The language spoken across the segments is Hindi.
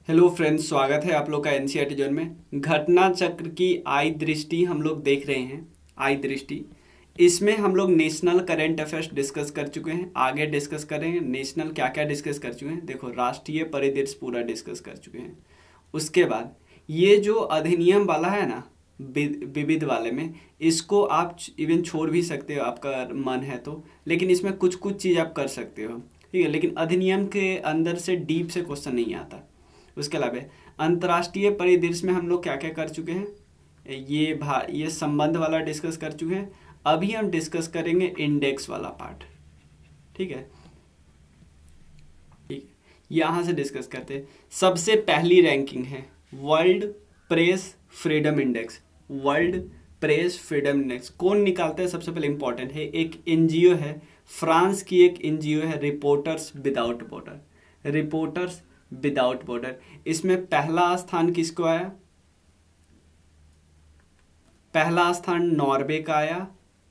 हेलो फ्रेंड्स, स्वागत है आप लोग का एनसीईआरटी जोन में। घटना चक्र की आई दृष्टि हम लोग देख रहे हैं। आई दृष्टि इसमें हम लोग नेशनल करंट अफेयर्स डिस्कस कर चुके हैं। आगे डिस्कस करेंगे नेशनल क्या क्या डिस्कस कर चुके हैं। देखो, राष्ट्रीय परिदृश्य पूरा डिस्कस कर चुके हैं। उसके बाद ये जो अधिनियम वाला है ना, विविध वाले में, इसको आप इवन छोड़ भी सकते हो आपका मन है तो, लेकिन इसमें कुछ कुछ चीज़ आप कर सकते हो, ठीक है। लेकिन अधिनियम के अंदर से डीप से क्वेश्चन नहीं आता। उसके अलावा अंतर्राष्ट्रीय परिदृश्य में हम लोग क्या क्या कर चुके हैं, ये संबंध वाला डिस्कस कर चुके हैं। अभी हम डिस्कस करेंगे इंडेक्स वाला पार्ट, ठीक है। ठीक, यहाँ से डिस्कस करते हैं। सबसे पहली रैंकिंग है world press freedom index. World press freedom index कौन निकालता है? सबसे पहले इंपॉर्टेंट है, एक एनजीओ है, फ्रांस की एक एनजीओ है, reporters without border. Reporters without border, इसमें पहला स्थान किसको आया? पहला स्थान नॉर्वे का आया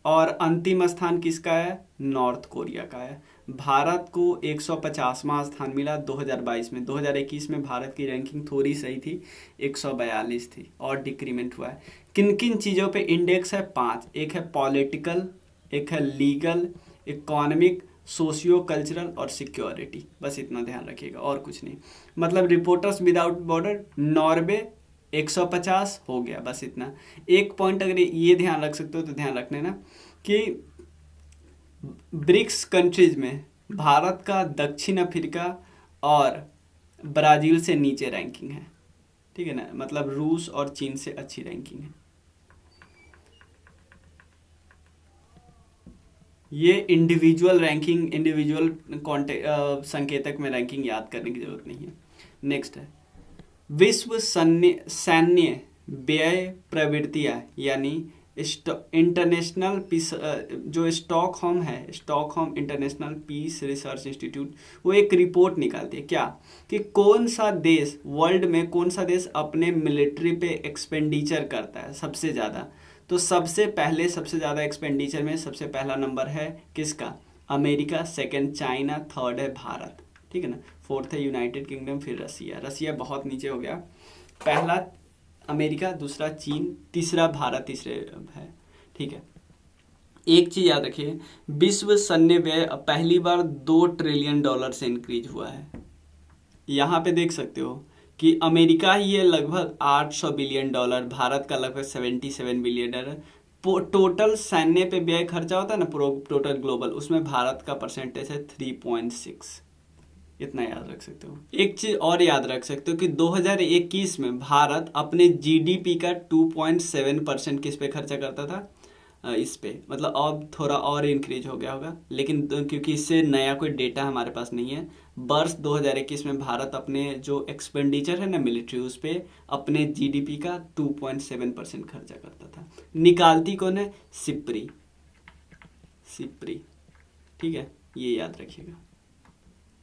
और अंतिम स्थान किसका आया? नॉर्थ कोरिया का आया। भारत को 150वां स्थान मिला 2022 में। 2021 में भारत की रैंकिंग थोड़ी सही थी, 142 थी और डिक्रीमेंट हुआ है। किन किन चीज़ों पे इंडेक्स है? 5। एक है पॉलिटिकल, एक है लीगल, इकोनॉमिक, सोशियो कल्चरल और सिक्योरिटी। बस इतना ध्यान रखिएगा और कुछ नहीं। मतलब रिपोर्टर्स विदाउट बॉर्डर, नॉर्वे 150 हो गया, बस इतना। एक पॉइंट अगर ये ध्यान रख सकते हो तो ध्यान रखने ना कि ब्रिक्स कंट्रीज में भारत का दक्षिण अफ्रीका और ब्राज़ील से नीचे रैंकिंग है, ठीक है ना। मतलब रूस और चीन से अच्छी रैंकिंग है। ये इंडिविजुअल रैंकिंग, इंडिविजुअल संकेतक में रैंकिंग याद करने की जरूरत नहीं है। नेक्स्ट है विश्व सैन्य व्यय प्रवृत्तियाँ, यानी इंटरनेशनल पीस, जो स्टॉकहोम है, Stockholm international peace research institute, वो एक रिपोर्ट निकालती है क्या, कि कौन सा देश वर्ल्ड में, कौन सा देश अपने मिलिट्री पे एक्सपेंडिचर करता है सबसे ज़्यादा। तो सबसे पहले सबसे ज़्यादा एक्सपेंडिचर में सबसे पहला नंबर है किसका? अमेरिका, सेकंड चाइना, थर्ड है भारत, ठीक है ना। फोर्थ है यूनाइटेड किंगडम, फिर रसिया। रसिया बहुत नीचे हो गया। पहला अमेरिका, दूसरा चीन, तीसरा भारत, तीसरे है, ठीक है। एक चीज़ याद रखिए, विश्व सैन्य व्यय पहली बार $2 ट्रिलियन से इंक्रीज हुआ है। यहाँ पे देख सकते हो कि अमेरिका ही है लगभग $800 बिलियन, भारत का लगभग $77 बिलियन। टोटल सैन्य पे व्यय खर्चा होता है ना, टोटल ग्लोबल, उसमें भारत का परसेंटेज है 3.6। इतना याद रख सकते हो। एक चीज और याद रख सकते हो कि 2021 में भारत अपने जीडीपी का 2.7% किस पे खर्चा करता था? इस पे। मतलब अब थोड़ा और इंक्रीज हो गया होगा, लेकिन क्योंकि इससे नया कोई डेटा हमारे पास नहीं है। वर्ष 2021 में भारत अपने जो एक्सपेंडिचर है ना मिलिट्री, उस पे अपने जीडीपी का 2.7% खर्चा करता था। निकालती कौन है? सिप्री। सिप्री, ठीक है, ये याद रखिएगा।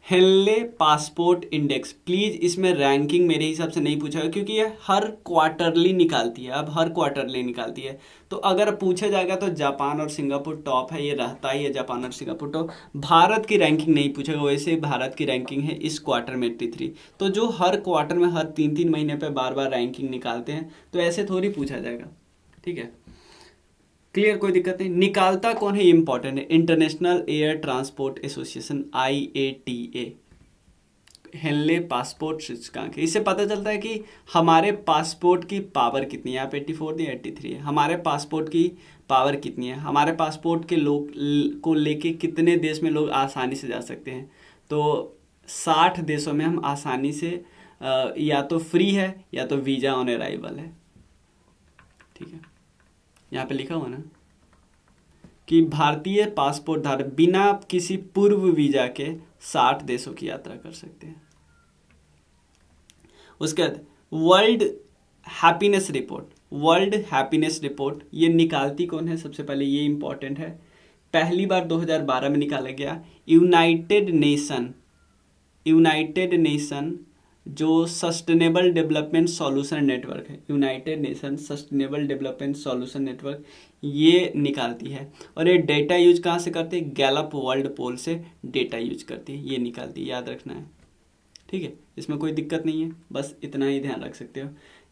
हेनले पासपोर्ट इंडेक्स, प्लीज़ इसमें रैंकिंग मेरे हिसाब से नहीं पूछा है, क्योंकि ये हर क्वार्टरली निकालती है। अब हर क्वार्टरली निकालती है, तो अगर पूछा जाएगा तो जापान और सिंगापुर टॉप है, ये रहता ही है, जापान और सिंगापुर टॉप। भारत की रैंकिंग नहीं पूछेगा, वैसे भारत की रैंकिंग है इस क्वार्टर में 83। तो जो हर क्वार्टर में हर 3-3 महीने पर बार बार रैंकिंग निकालते हैं, तो ऐसे थोड़ी पूछा जाएगा, ठीक है। क्लियर, कोई दिक्कत नहीं। निकालता कौन है? इंपॉर्टेंट है, international air transport association, IATA। Henley passport सूचकांक है। इससे पता चलता है कि हमारे पासपोर्ट की पावर कितनी है। यहाँ पे 84 नहीं 83 है। हमारे पासपोर्ट की पावर कितनी है, हमारे पासपोर्ट के लोग को लेके कितने देश में लोग आसानी से जा सकते हैं। तो 60 देशों में हम आसानी से या तो फ्री है या तो वीज़ा ऑन अराइवल है, ठीक है। यहाँ पे लिखा हुआ ना कि भारतीय पासपोर्ट धारक बिना किसी पूर्व वीजा के 60 देशों की यात्रा कर सकते हैं। उसके बाद world happiness report, world happiness report ये निकालती कौन है? सबसे पहले ये इंपॉर्टेंट है, पहली बार 2012 में निकाला गया। यूनाइटेड नेशन जो सस्टेनेबल डेवलपमेंट सॉल्यूशन नेटवर्क है, United nation sustainable development solution network, ये निकालती है। और ये डेटा यूज कहाँ से करते हैं? गैलप वर्ल्ड पोल से डेटा यूज करती है, ये निकालती है, याद रखना है, ठीक है, इसमें कोई दिक्कत नहीं है, बस इतना ही ध्यान रख सकते हो।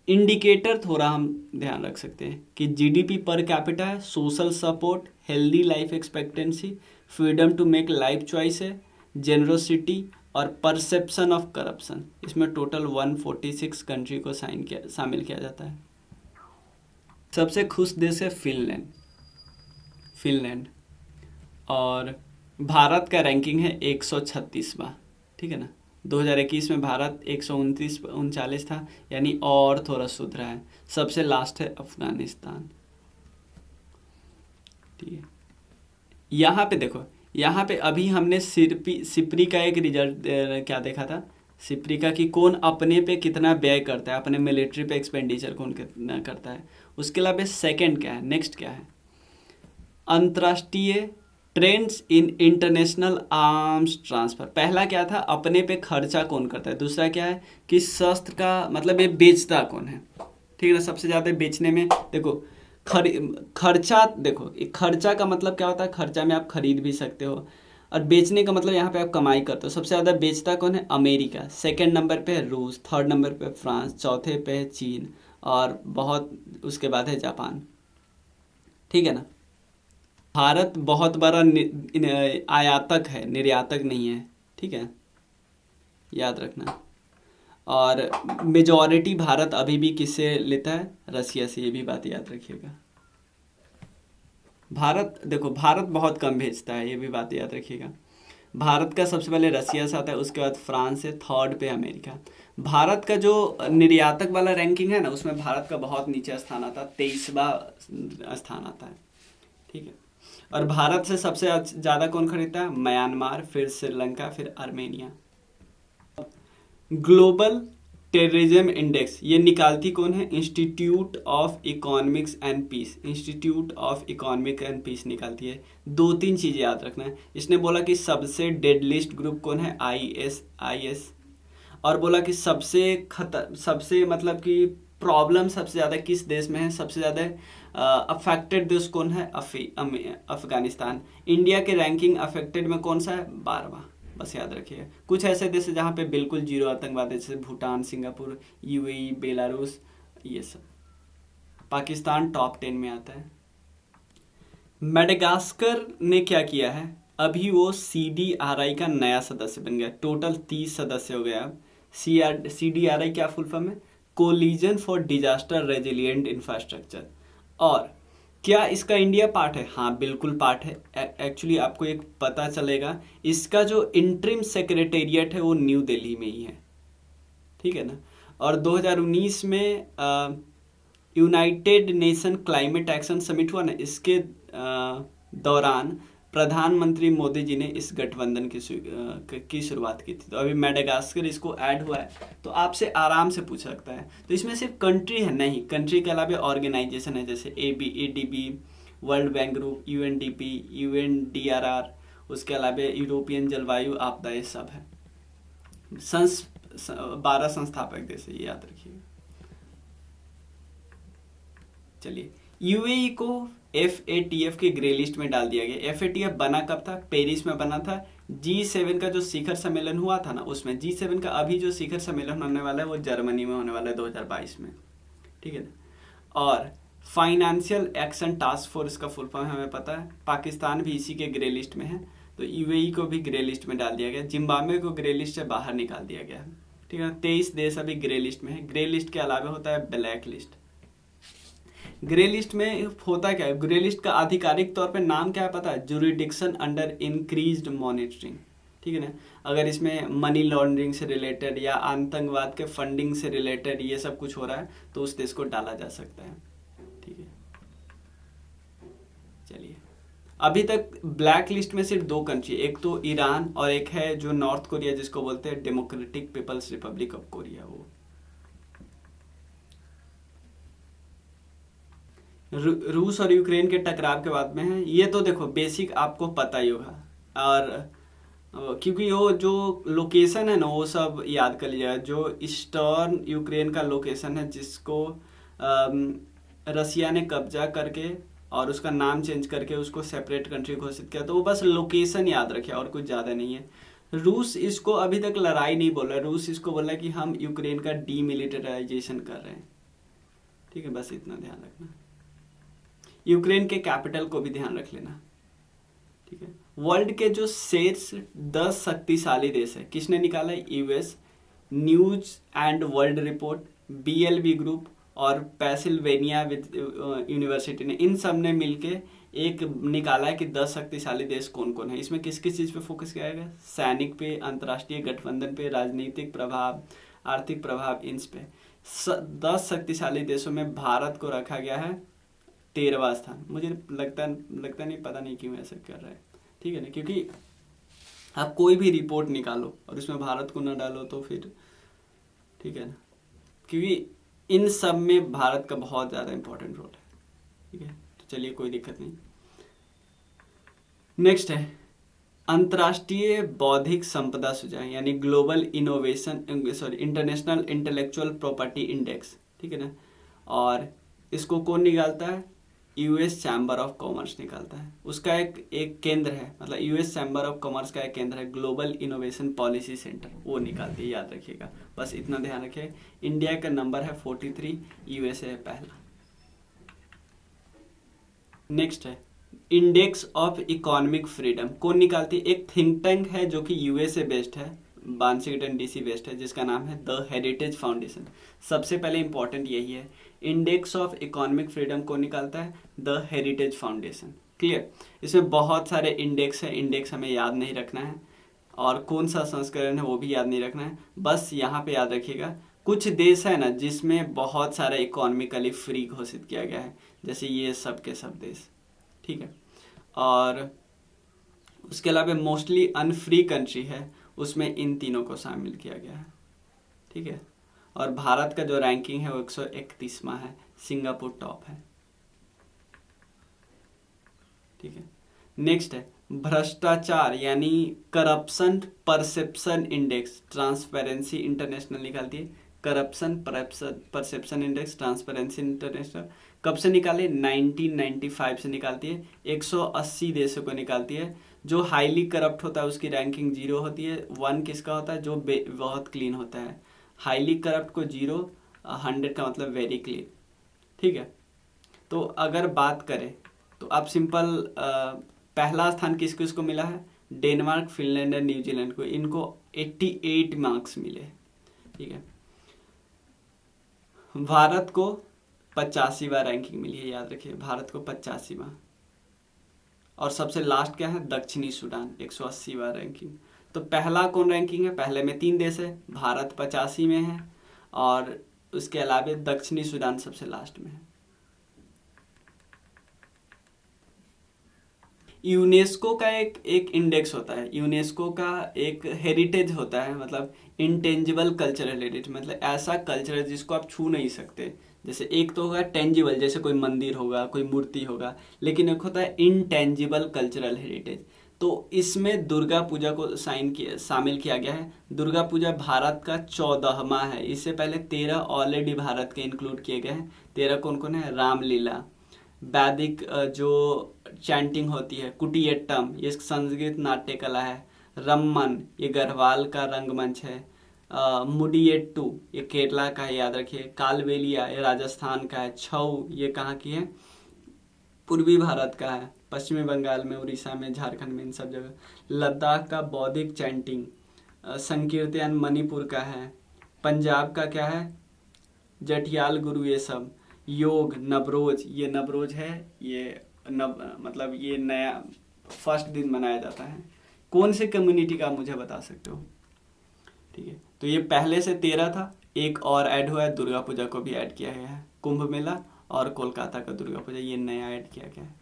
इंडिकेटर थोड़ा हम ध्यान रख सकते हैं कि जीडीपी पर कैपिटा है, social support, healthy life expectancy, freedom to make life choice है, जेनरोसिटी और परसेप्शन ऑफ करप्शन। इसमें टोटल 146 कंट्री को शामिल किया जाता है। सबसे खुश देश है फिनलैंड और भारत का रैंकिंग है 136वां, ठीक है ना। 2021 में भारत 139 था, यानी और थोड़ा सुधरा है। सबसे लास्ट है अफगानिस्तान, ठीक है। यहाँ पे देखो, यहाँ पे अभी हमने सिप्री का एक रिजल्ट क्या देखा था, सिप्री का कि कौन अपने पे कितना व्यय करता है, अपने मिलिट्री पे एक्सपेंडिचर कौन कितना करता है। उसके अलावा सेकंड क्या है, नेक्स्ट क्या है, अंतर्राष्ट्रीय trends in international arms transfer. पहला क्या था, अपने पे खर्चा कौन करता है। दूसरा क्या है कि शस्त्र का मतलब ये बेचता कौन है, ठीक है ना। सबसे ज़्यादा बेचने में देखो खर्चा, देखो खर्चा का मतलब क्या होता है, खर्चा में आप खरीद भी सकते हो, और बेचने का मतलब यहाँ पे आप कमाई करते हो। सबसे ज़्यादा बेचता कौन है, अमेरिका। सेकंड नंबर पे है रूस, थर्ड नंबर पे फ्रांस, चौथे पे है चीन, और बहुत उसके बाद है जापान, ठीक है ना। भारत बहुत बड़ा आयातक है, निर्यातक नहीं है, ठीक है, याद रखना। और मेजॉरिटी भारत अभी भी किससे लेता है, रसिया से, ये भी बात याद रखिएगा। भारत देखो, भारत बहुत कम भेजता है, ये भी बात याद रखिएगा। भारत का सबसे पहले रसिया से आता है, उसके बाद फ्रांस है, थर्ड पे अमेरिका। भारत का जो निर्यातक वाला रैंकिंग है ना, उसमें भारत का बहुत नीचे स्थान आता है, 23वां स्थान आता है, ठीक है। और भारत से सबसे ज़्यादा कौन खरीदता है, म्यांमार, फिर श्रीलंका, फिर आर्मेनिया। ग्लोबल टेररिज्म इंडेक्स ये निकालती कौन है, institute of economics and peace. Institute of economic and peace निकालती है। 2-3 चीज़ें याद रखना है। इसने बोला कि सबसे डेडलिस्ट ग्रुप कौन है, IS, और बोला कि सबसे मतलब कि प्रॉब्लम सबसे ज़्यादा किस देश में है, सबसे ज़्यादा अफेक्टेड देश कौन है, अफगानिस्तान। इंडिया के रैंकिंग अफेक्टेड में कौन सा है, 12वां, बस याद रखिए। कुछ ऐसे देश जहाँ पे बिल्कुल जीरो आतंकवाद है, जैसे भूटान, सिंगापुर, UAE, बेलारूस, ये सब। पाकिस्तान टॉप 10 में आता है। मेडागास्कर ने क्या किया है, अभी वो CDRI का नया सदस्य बन गया। टोटल 30 सदस्य हो गया अब। CDRI क्या फुल फॉर्म है, collision for disaster resilient infrastructure. और क्या इसका इंडिया पार्ट है, हाँ बिल्कुल पार्ट है। एक्चुअली आपको एक पता चलेगा, इसका जो इंटरिम सेक्रेटेरिएट है वो न्यू दिल्ली में ही है, ठीक है ना। और 2019 में United nation climate action summit हुआ ना, इसके दौरान प्रधानमंत्री मोदी जी ने इस गठबंधन की शुरुआत की थी। तो अभी मेडागास्कर इसको ऐड हुआ है, तो आपसे आराम से पूछ सकता है। तो इसमें सिर्फ कंट्री है नहीं, कंट्री के अलावा ऑर्गेनाइजेशन है, जैसे ADB, world bank group, UNDP, UNDRR, उसके अलावा यूरोपियन जलवायु आपदा, ये सब है। 12 संस्थापक देश है, ये याद रखिएगा। चलिए, UAE को FATF के ग्रे लिस्ट में डाल दिया गया। FATF बना कब था, पेरिस में बना था। G7 का जो शिखर सम्मेलन हुआ था ना, उसमें। G7 का अभी जो शिखर सम्मेलन होने वाला है वो जर्मनी में होने वाला है 2022 में, ठीक है ना। और फाइनेंशियल एक्शन टास्क फोर्स का फुल फॉर्म हमें पता है। पाकिस्तान भी इसी के ग्रे लिस्ट में है, तो UAE को भी ग्रे लिस्ट में डाल दिया गया। जिम्बाब्वे को ग्रे लिस्ट से बाहर निकाल दिया गया है, ठीक है। 23 देश अभी ग्रे लिस्ट में है। ग्रे लिस्ट के अलावा होता है ब्लैक लिस्ट। ग्रे लिस्ट में होता क्या है, ग्रे लिस्ट का आधिकारिक तौर पे नाम क्या है पता है, जुरिडिक्शन अंडर इंक्रीज्ड मॉनिटरिंग, ठीक है ना। अगर इसमें मनी लॉन्ड्रिंग से रिलेटेड या आतंकवाद के फंडिंग से रिलेटेड ये सब कुछ हो रहा है, तो उस देश को डाला जा सकता है, ठीक है। चलिए, अभी तक ब्लैक लिस्ट में सिर्फ 2 कंट्री, एक तो ईरान और एक है जो नॉर्थ कोरिया, जिसको बोलते हैं democratic people's republic of Korea. वो रूस और यूक्रेन के टकराव के बाद में है। ये तो देखो बेसिक आपको पता ही होगा, और क्योंकि वो जो लोकेशन है ना, वो सब याद कर लिया। जो ईस्टर्न यूक्रेन का लोकेशन है, जिसको रसिया ने कब्जा करके और उसका नाम चेंज करके उसको सेपरेट कंट्री घोषित किया, तो वो बस लोकेशन याद रखे और कुछ ज़्यादा नहीं है। रूस इसको अभी तक लड़ाई नहीं बोल रहा, रूस इसको बोला कि हम यूक्रेन का डीमिलिटराइजेशन कर रहे हैं। ठीक है, बस इतना ध्यान रखना। यूक्रेन के कैपिटल को भी ध्यान रख लेना। ठीक है, वर्ल्ड के जो शीर्ष 10 शक्तिशाली देश है किसने निकाला है? US, news and world report, BLV group और पेंसिल्वेनिया विद यूनिवर्सिटी ने, इन सब ने मिलके एक निकाला है कि 10 शक्तिशाली देश कौन कौन है। इसमें किस किस चीज पे फोकस किया गया? सैनिक पे, अंतर्राष्ट्रीय गठबंधन पे, राजनीतिक प्रभाव, आर्थिक प्रभाव, इन पे। 10 शक्तिशाली देशों में भारत को रखा गया है 13वां स्थान। मुझे लगता नहीं, पता नहीं क्यों ऐसा कर रहा है। ठीक है ना, क्योंकि आप कोई भी रिपोर्ट निकालो और उसमें भारत को न डालो तो फिर, ठीक है ना, क्योंकि इन सब में भारत का बहुत ज़्यादा इंपॉर्टेंट रोल है। ठीक है, तो चलिए कोई दिक्कत नहीं। नेक्स्ट है अंतर्राष्ट्रीय बौद्धिक संपदा सूचकांक, यानी global international intellectual property index. ठीक है ना, और इसको कौन निकालता है? यूएस चैम्बर ऑफ कॉमर्स निकालता है। उसका एक केंद्र है, मतलब यूएस चैम्बर ऑफ कॉमर्स का एक केंद्र है, ग्लोबल इनोवेशन पॉलिसी सेंटर, वो निकालती है, याद रखिएगा, बस इतना ध्यान रखिए। इंडिया का नंबर है 43, यूएसए है पहला। नेक्स्ट है इंडेक्स ऑफ इकोनॉमिक फ्रीडम, कौन निकालती है? एक थिंक टैंक है जो कि यूएसए बेस्ड है, वाशिंगटन डीसी बेस्ड है, जिसका नाम है द हेरिटेज फाउंडेशन। सबसे पहले इंपॉर्टेंट यही है, इंडेक्स ऑफ इकोनॉमिक फ्रीडम को निकालता है द हेरिटेज फाउंडेशन। क्लियर? इसमें बहुत सारे इंडेक्स है, इंडेक्स हमें याद नहीं रखना है, और कौन सा संस्करण है वो भी याद नहीं रखना है, बस यहाँ पे याद रखिएगा कुछ देश है ना जिसमें बहुत सारा इकोनॉमिकली फ्री घोषित किया गया है, जैसे ये सब के सब देश। ठीक है, और उसके अलावा मोस्टली अनफ्री कंट्री है, उसमें इन तीनों को शामिल किया गया है। ठीक है, और भारत का जो रैंकिंग है वो 131वां है, सिंगापुर टॉप है। ठीक है, नेक्स्ट है भ्रष्टाचार यानी corruption perception index, transparency international निकालती है corruption perception index, transparency international. कब से निकाले? 1995 से निकालती है, 180 देशों को निकालती है। जो हाईली करप्ट होता है उसकी रैंकिंग 0 होती है, 1 किसका होता है? जो बहुत क्लीन होता है। हाईली करप्ट को 0, 100 का मतलब वेरी क्लीन। ठीक है, तो अगर बात करें तो आप सिंपल पहला स्थान किस किस को मिला है? डेनमार्क, फिनलैंड और न्यूजीलैंड को, इनको 88 मार्क्स मिले। ठीक है, भारत को 85वां रैंकिंग मिली है, याद रखिए, भारत को 85वां। और सबसे लास्ट क्या है? दक्षिणी सूडान, 180वां रैंकिंग। तो पहला कौन रैंकिंग है? पहले में 3 देश है, भारत 85 में है, और उसके अलावा दक्षिणी सूडान सबसे लास्ट में है। यूनेस्को का एक इंडेक्स होता है, यूनेस्को का एक हेरिटेज होता है, मतलब इंटेंजिबल कल्चरल हेरिटेज, मतलब ऐसा कल्चर जिसको आप छू नहीं सकते। जैसे एक तो होगा टेंजिबल, जैसे कोई मंदिर होगा, कोई मूर्ति होगा, लेकिन एक होता है इनटेंजिबल कल्चरल हेरिटेज। तो इसमें दुर्गा पूजा को शामिल किया गया है। दुर्गा पूजा भारत का 14वां है, इससे पहले 13 ऑलरेडी भारत के इंक्लूड किए गए हैं। 13 कौन कौन है? रामलीला, वैदिक जो चैंटिंग होती है, कुटियट्टम ये संस्कृत नाट्य कला है, रम्मन ये गढ़वाल का रंगमंच है, मुडियट्टू ये केरला का है, याद रखिए, कालबेलिया ये राजस्थान का है, छऊ ये कहाँ की है? पूर्वी भारत का है, पश्चिमी बंगाल में, उड़ीसा में, झारखंड में, इन सब जगह। लद्दाख का बौद्धिक चैंटिंग, संकीर्तन मणिपुर का है, पंजाब का क्या है? जठियाल गुरु, ये सब। योग, नवरोज, ये नवरोज है, ये मतलब ये नया फर्स्ट दिन मनाया जाता है। कौन से कम्युनिटी का मुझे बता सकते हो? ठीक है, तो ये पहले से 13 था, एक और ऐड हुआ है, दुर्गा पूजा को भी ऐड किया गया है, कुंभ मेला और कोलकाता का दुर्गा पूजा ये नया ऐड किया गया है।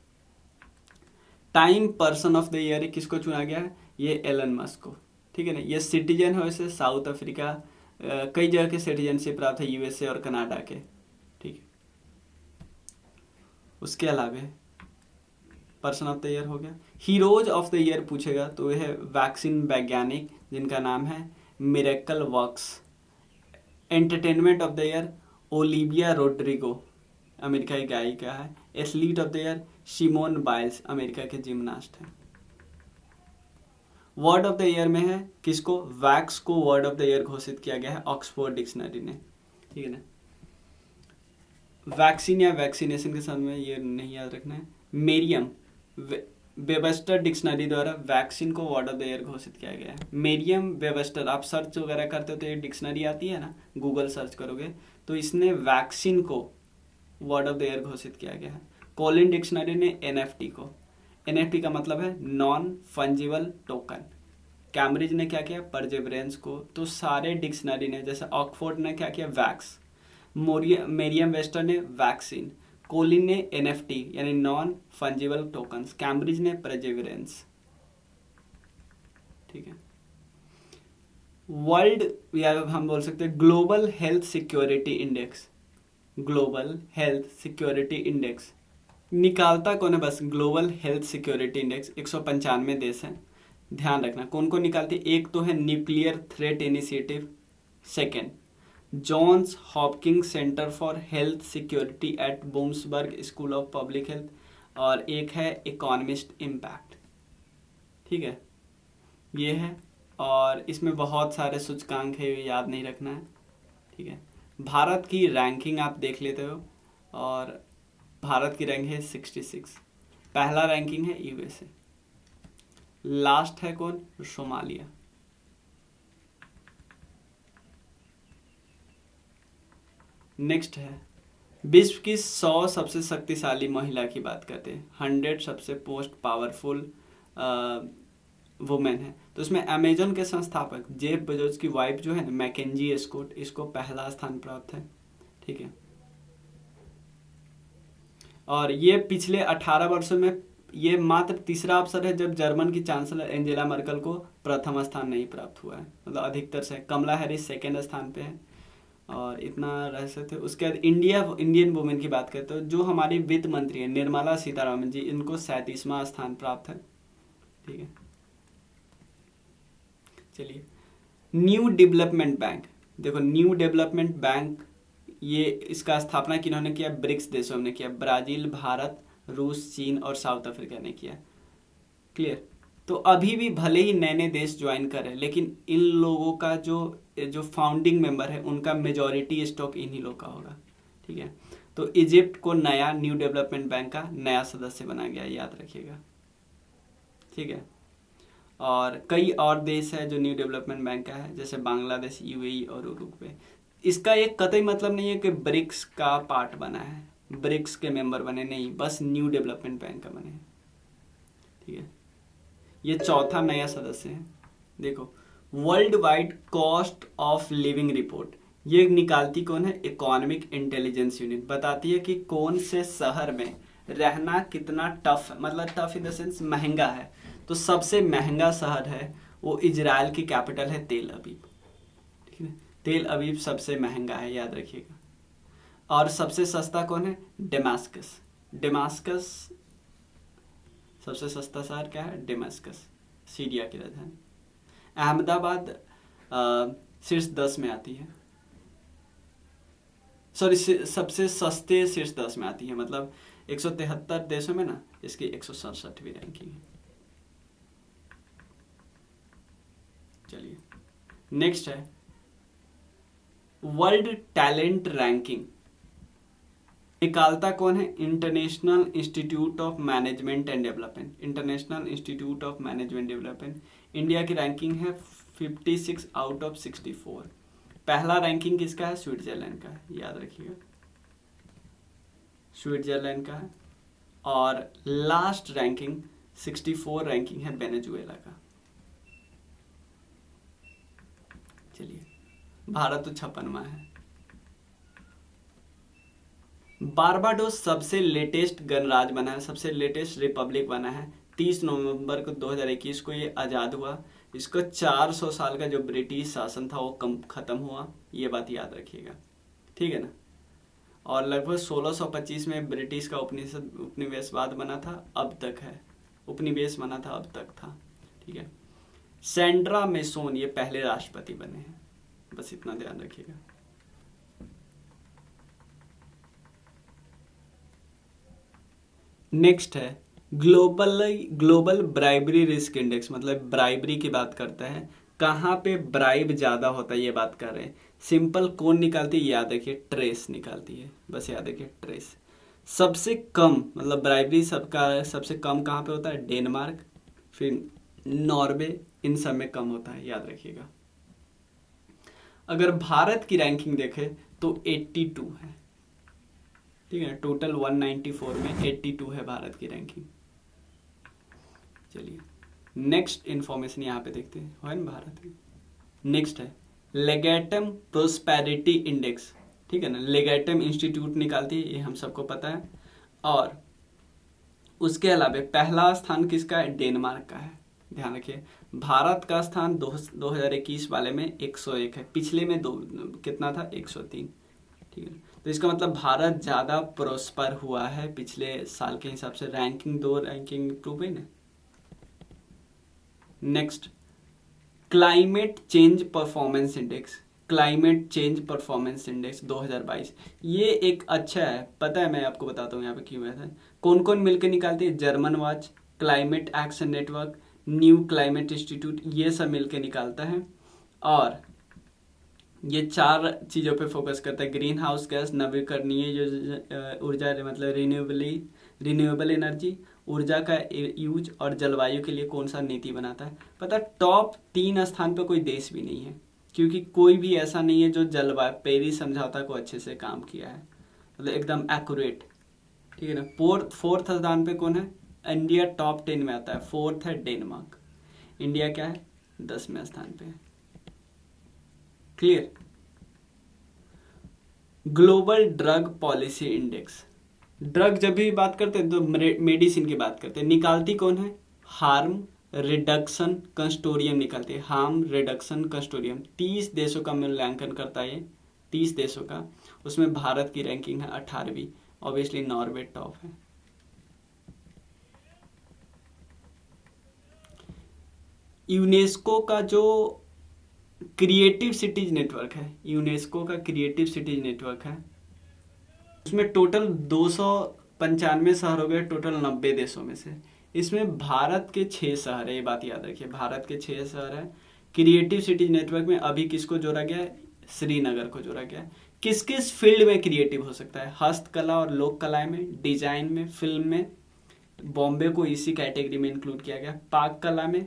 Time person of the year किसको चुना गया है? ये एलन मस्क को। ठीक है ना, ये सिटीजन है वैसे साउथ अफ्रीका, कई जगह के सिटीजनशिप प्राप्त है, यूएसए और कनाडा के। ठीक है, उसके अलावा पर्सन ऑफ द ईयर हो गया। हीरोज ऑफ द ईयर पूछेगा तो यह है वैक्सीन वैज्ञानिक जिनका नाम है miracle works. Entertainment of the year Olivia Rodrigo, America की गायिका है। Athlete of the year Simone Biles, America के जिम्नास्ट हैं। वर्ड ऑफ द ईयर में है किसको, वैक्स को वर्ड ऑफ द ईयर घोषित किया गया है ऑक्सफोर्ड डिक्शनरी ने, ठीक है ना। वैक्सीन या वैक्सीनेशन के साथ में ये नहीं याद रखना है। मेरियम वेबस्टर डिक्शनरी द्वारा वैक्सीन को वर्ड ऑफ द ईयर घोषित किया गया है। मेरियम वेबस्टर, आप सर्च वगैरह करते हो तो ये डिक्शनरी आती है ना, गूगल सर्च करोगे तो इसने वैक्सीन को वर्ड ऑफ द ईयर घोषित किया गया है। कॉलिन डिक्शनरी ने एनएफटी को, एनएफटी का मतलब है नॉन फंजिबल टोकन। कैम्ब्रिज ने क्या किया, परजेवरेंस को। तो सारे डिक्शनरी ने, जैसे ऑक्सफोर्ड ने क्या किया, वैक्स, मेरियम वेस्टर ने वैक्सीन, कोलिन ने एनएफटी यानी नॉन फंजिबल टोकन्स, कैम्ब्रिज ने परजेवरेंस, ठीक है। वर्ल्ड या हम बोल सकते हैं global health security index, global health security index निकालता कौन है, बस ग्लोबल हेल्थ सिक्योरिटी इंडेक्स 195 देश हैं, ध्यान रखना कौन कौन निकालती है। एक तो है nuclear threat initiative, second Johns Hopkins center for health security at Bloomberg school of public health, और एक है इकोनॉमिस्ट इम्पैक्ट, ठीक है, ये है। और इसमें बहुत सारे सूचकांक है, याद नहीं रखना है, ठीक है। भारत की रैंकिंग आप देख लेते हो, और भारत की रैंक है 66, पहला रैंकिंग है यूएसए, लास्ट है कौन, सोमालिया। नेक्स्ट है विश्व की 100 सबसे शक्तिशाली महिला की बात करते हैं, 100 सबसे मोस्ट पावरफुल वुमेन है। तो इसमें अमेजन के संस्थापक जेफ बेजोस की वाइफ जो है ना, मैकेंजी स्कॉट, इसको पहला स्थान प्राप्त है, ठीक है। और ये पिछले 18 वर्षों में ये मात्र तीसरा अवसर है जब जर्मन की चांसलर एंजेला मर्कल को प्रथम स्थान नहीं प्राप्त हुआ है, मतलब अधिकतर से। कमला हैरिस सेकेंड स्थान पे है, और इतना रह सकते। उसके बाद इंडियन वुमेन की बात करते हो, जो हमारी वित्त मंत्री है निर्मला सीतारमण जी, इनको 37वां स्थान प्राप्त है, ठीक है। चलिए, न्यू डेवलपमेंट बैंक, देखो न्यू डेवलपमेंट बैंक, ये इसका स्थापना किन्होंने किया, ब्रिक्स देशों ने किया, ब्राजील, भारत, रूस, चीन और साउथ अफ्रीका ने किया, क्लियर। तो अभी भी भले ही नए नए देश ज्वाइन कर रहे हैं, लेकिन इन लोगों का जो फाउंडिंग मेंबर है उनका मेजॉरिटी स्टॉक इन्हीं लोग का होगा, ठीक है। तो इजिप्ट को नया न्यू डेवलपमेंट बैंक का नया सदस्य बना गया, याद रखिएगा, ठीक है। और कई और देश है जो न्यू डेवलपमेंट बैंक का है, जैसे बांग्लादेश, यूएई और उरुग्वे। इसका एक कतई मतलब नहीं है कि ब्रिक्स का पार्ट बना है, ब्रिक्स के मेंबर बने, नहीं, बस न्यू डेवलपमेंट बैंक का बने, ठीक है। ये चौथा नया सदस्य है। देखो, world wide cost of living report, ये निकालती कौन है, इकोनॉमिक इंटेलिजेंस यूनिट, बताती है कि कौन से शहर में रहना कितना टफ, मतलब टफ इन द सेंस महंगा है। तो सबसे महंगा शहर है वो इजराइल की कैपिटल है तेल अवीव, ठीक है। तेल अवीव सबसे महंगा है, याद रखिएगा। और सबसे सस्ता कौन है, डेमास्कस, डेमास्कस सबसे सस्ता शहर क्या है, डेमास्कस, सीरिया की राजधानी। अहमदाबाद शीर्ष 10 में आती है, सॉरी सबसे सस्ते शीर्ष 10 में आती है, मतलब 173 देशों में ना इसकी 167वीं रैंकिंग है। चलिए, नेक्स्ट है वर्ल्ड टैलेंट रैंकिंग, निकालता कौन है, international institute of management and development, international institute of management development. India की रैंकिंग है 56 आउट ऑफ 64। पहला रैंकिंग किसका है, स्विट्जरलैंड का है, याद रखिएगा, स्विट्जरलैंड का है। और लास्ट रैंकिंग 64 रैंकिंग है वेनेजुएला का। चलिए, भारत तो 56वां है। बारबाडोस सबसे लेटेस्ट गणराज्य बना है, सबसे लेटेस्ट रिपब्लिक बना है। 30 नवंबर को 2021 को ये आज़ाद हुआ। इसका 400 साल का जो ब्रिटिश शासन था वो खत्म हुआ, ये बात याद रखिएगा, ठीक है ना। और लगभग 1625 में ब्रिटिश का उपनिवेशवाद बना था, अब तक है, उपनिवेश बना था, अब तक था, ठीक है। सैंड्रा मेसोन ये पहले राष्ट्रपति बने हैं, बस इतना ध्यान रखिएगा। नेक्स्ट है ग्लोबल ब्राइबरी रिस्क इंडेक्स मतलब ब्राइबरी की बात करता है, कहाँ पे ब्राइब ज़्यादा होता है ये बात कर रहे हैं। सिंपल कौन निकालती है, याद रखिए ट्रेस निकालती है, बस याद रखिए ट्रेस। सबसे कम मतलब ब्राइबरी सबका सबसे कम कहाँ पे होता है, डेनमार्क, फिर नॉर्वे, इन सब में कम होता है, याद रखिएगा। अगर भारत की रैंकिंग देखें तो 82 है, ठीक है, टोटल 194 में 82 है भारत की रैंकिंग। चलिए नेक्स्ट इंफॉर्मेशन यहाँ पे देखते हैं, है ना भारत की। नेक्स्ट है लेगैटम प्रोस्पेरिटी इंडेक्स, ठीक है ना, लेगैटम इंस्टीट्यूट निकालती है, ये हम सबको पता है। और उसके अलावा पहला स्थान किसका है, डेनमार्क का है, ध्यान रखिए। भारत का स्थान 2021 वाले में 101 है, पिछले में कितना था, 103, ठीक है। तो इसका मतलब भारत ज़्यादा प्रोस्पर हुआ है पिछले साल के हिसाब से, रैंकिंग 2 रैंकिंग इंप्रूव हुई ना। Next climate change performance index, climate change performance index 2022, ये एक अच्छा है, पता है, मैं आपको बताता हूँ यहाँ पे क्यों है। कौन कौन मिलकर निकालती है, German watch, climate action network, new climate institute, ये सब मिलकर निकालता है। और ये 4 चीज़ों पे फोकस करता है, ग्रीन हाउस गैस, नवीकरणीय ऊर्जा मतलब रिन्यूएबल एनर्जी, ऊर्जा का यूज, और जलवायु के लिए कौन सा नीति बनाता है। पता टॉप 3 स्थान पे कोई देश भी नहीं है, क्योंकि कोई भी ऐसा नहीं है जो जलवायु पेरिस समझौता को अच्छे से काम किया है, मतलब एकदम एक्यूरेट, ठीक है ना। फोर्थ स्थान पे कौन है, इंडिया टॉप 10 में आता है, 4th है डेनमार्क, इंडिया क्या है 10वें स्थान पे है, clear. Global drug policy index, drug जब भी बात करते हैं तो मेडिसिन की बात करते हैं, निकालती कौन है, हार्म रिडक्शन कंसोर्टियम निकालती है, हार्म रिडक्शन कंसोर्टियम, 30 देशों का मूल्यांकन करता है ये, 30 देशों का, उसमें भारत की रैंकिंग है 18वीं, ऑब्वियसली नॉर्वे टॉप है। यूनेस्को का जो क्रिएटिव सिटीज नेटवर्क है, यूनेस्को का क्रिएटिव सिटीज नेटवर्क है, उसमें टोटल 295 शहर हो गए, टोटल 90 देशों में से। इसमें भारत के 6 शहर है, ये बात याद रखिए, भारत के 6 शहर है। क्रिएटिव सिटीज नेटवर्क में अभी किसको जोड़ा गया है, श्रीनगर को जोड़ा गया है। किस किस फील्ड में क्रिएटिव हो सकता है, हस्तकला और लोक कलाएं में, डिजाइन में, फिल्म में, बॉम्बे को इसी कैटेगरी में इंक्लूड किया गया, पाक कला में,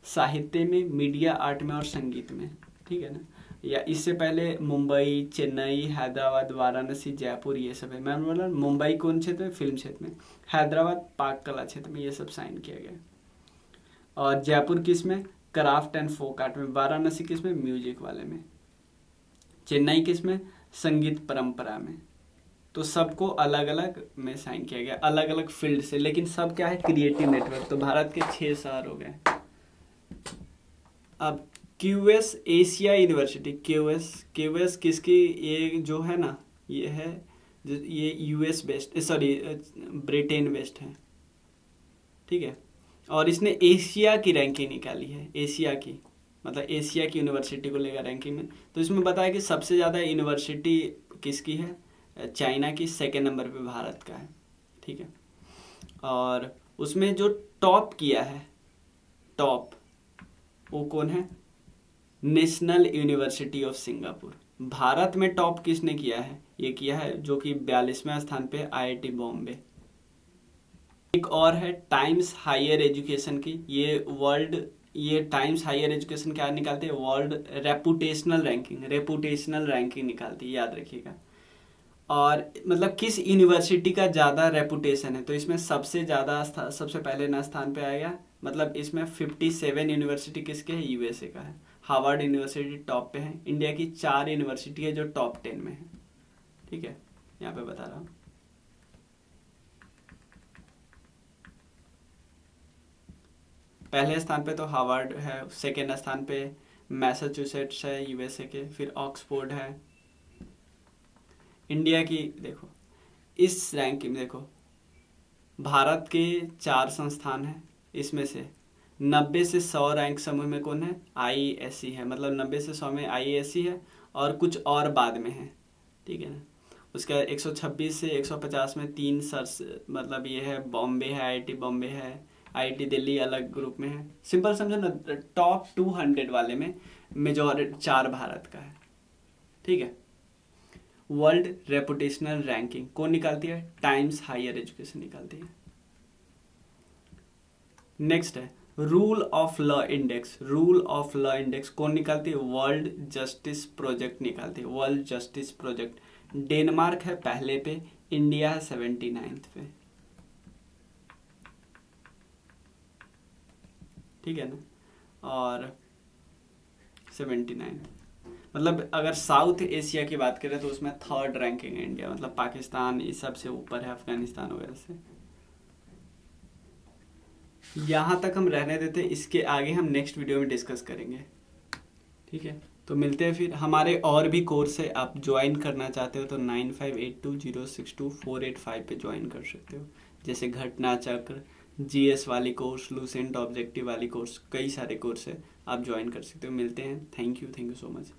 साहित्य में, मीडिया आर्ट में और संगीत में, ठीक है ना। या इससे पहले मुंबई, चेन्नई, हैदराबाद, वाराणसी, जयपुर, ये सब है। मैं बोला मुंबई कौन क्षेत्र में, फिल्म क्षेत्र में, हैदराबाद पाक कला क्षेत्र में, ये सब साइन किया गया। और जयपुर किस में, क्राफ्ट एंड फोक आर्ट में, वाराणसी किस में, म्यूजिक वाले में, चेन्नई किस में, संगीत परंपरा में। तो सबको अलग अलग में साइन किया गया, अलग अलग फील्ड से, लेकिन सब क्या है, क्रिएटिव नेटवर्क। तो भारत के 6 शहर हो गए। अब क्यूएस एशिया यूनिवर्सिटी, क्यूएस किसकी, ये जो है ना, ये है ये US based, sorry Britain based है, ठीक है। और इसने एशिया की रैंकिंग निकाली है, एशिया की मतलब एशिया की यूनिवर्सिटी को लेकर रैंकिंग में। तो इसमें बताया कि सबसे ज़्यादा यूनिवर्सिटी किसकी है, चाइना की, 2nd नंबर पे भारत का है, ठीक है। और उसमें जो टॉप किया है, टॉप वो कौन है, national university of Singapore. Bharat में टॉप किसने किया है, ये किया है, जो कि 42वें स्थान पे आईआईटी बॉम्बे। एक और है टाइम्स हायर एजुकेशन की, ये टाइम्स हायर एजुकेशन क्या निकालती है, वर्ल्ड रेपुटेशनल रैंकिंग निकालती है, याद रखिएगा। और मतलब किस यूनिवर्सिटी का ज़्यादा रेपुटेशन है, तो इसमें सबसे ज़्यादा सबसे पहले स्थान पे आएगा, मतलब इसमें 57 यूनिवर्सिटी किसके है, यूएसए का है। हार्वर्ड यूनिवर्सिटी टॉप पे है। इंडिया की 4 यूनिवर्सिटी है जो टॉप 10 में है, ठीक है, यहाँ पे बता रहा हूँ। पहले स्थान पे तो हार्वर्ड है, 2nd स्थान पे मैसाचुसेट्स है यूएसए के, फिर ऑक्सफोर्ड है। इंडिया की देखो, इस रैंकिंग में देखो, भारत के 4 संस्थान हैं, इसमें से 90 से 100 रैंक समूह में कौन है, आईएससी है, मतलब 90 से 100 में आईएससी है, और कुछ और बाद में है, ठीक है ना। उसका 126 से 150 में 3 सर्स, मतलब ये है बॉम्बे है, आईआईटी बॉम्बे है, आईआईटी दिल्ली अलग ग्रुप में है। सिंपल समझो ना, टॉप 200 वाले में मेजॉरिटी 4 भारत का है, ठीक है। वर्ल्ड रेपुटेशनल रैंकिंग कौन निकालती है? टाइम्स हायर एजुकेशन निकालती है। नेक्स्ट है rule of law index. Rule of law index कौन निकालती है? वर्ल्ड जस्टिस प्रोजेक्ट निकालती है, वर्ल्ड जस्टिस प्रोजेक्ट। डेनमार्क है पहले पे, इंडिया है 79th पे, ठीक है ना, और 79, मतलब अगर साउथ एशिया की बात करें तो उसमें 3rd रैंकिंग है इंडिया, मतलब पाकिस्तान इस सबसे ऊपर है, अफगानिस्तान वगैरह से। यहाँ तक हम रहने देते, इसके आगे हम नेक्स्ट वीडियो में डिस्कस करेंगे, ठीक है। तो मिलते हैं फिर। हमारे और भी कोर्स है, आप ज्वाइन करना चाहते हो तो 9582062485 पे ज्वाइन कर सकते हो, जैसे घटना चक्र, जीएस वाली कोर्स, लूसेंट ऑब्जेक्टिव वाली कोर्स, कई सारे कोर्स है, आप ज्वाइन कर सकते हो। मिलते हैं, थैंक यू सो मच।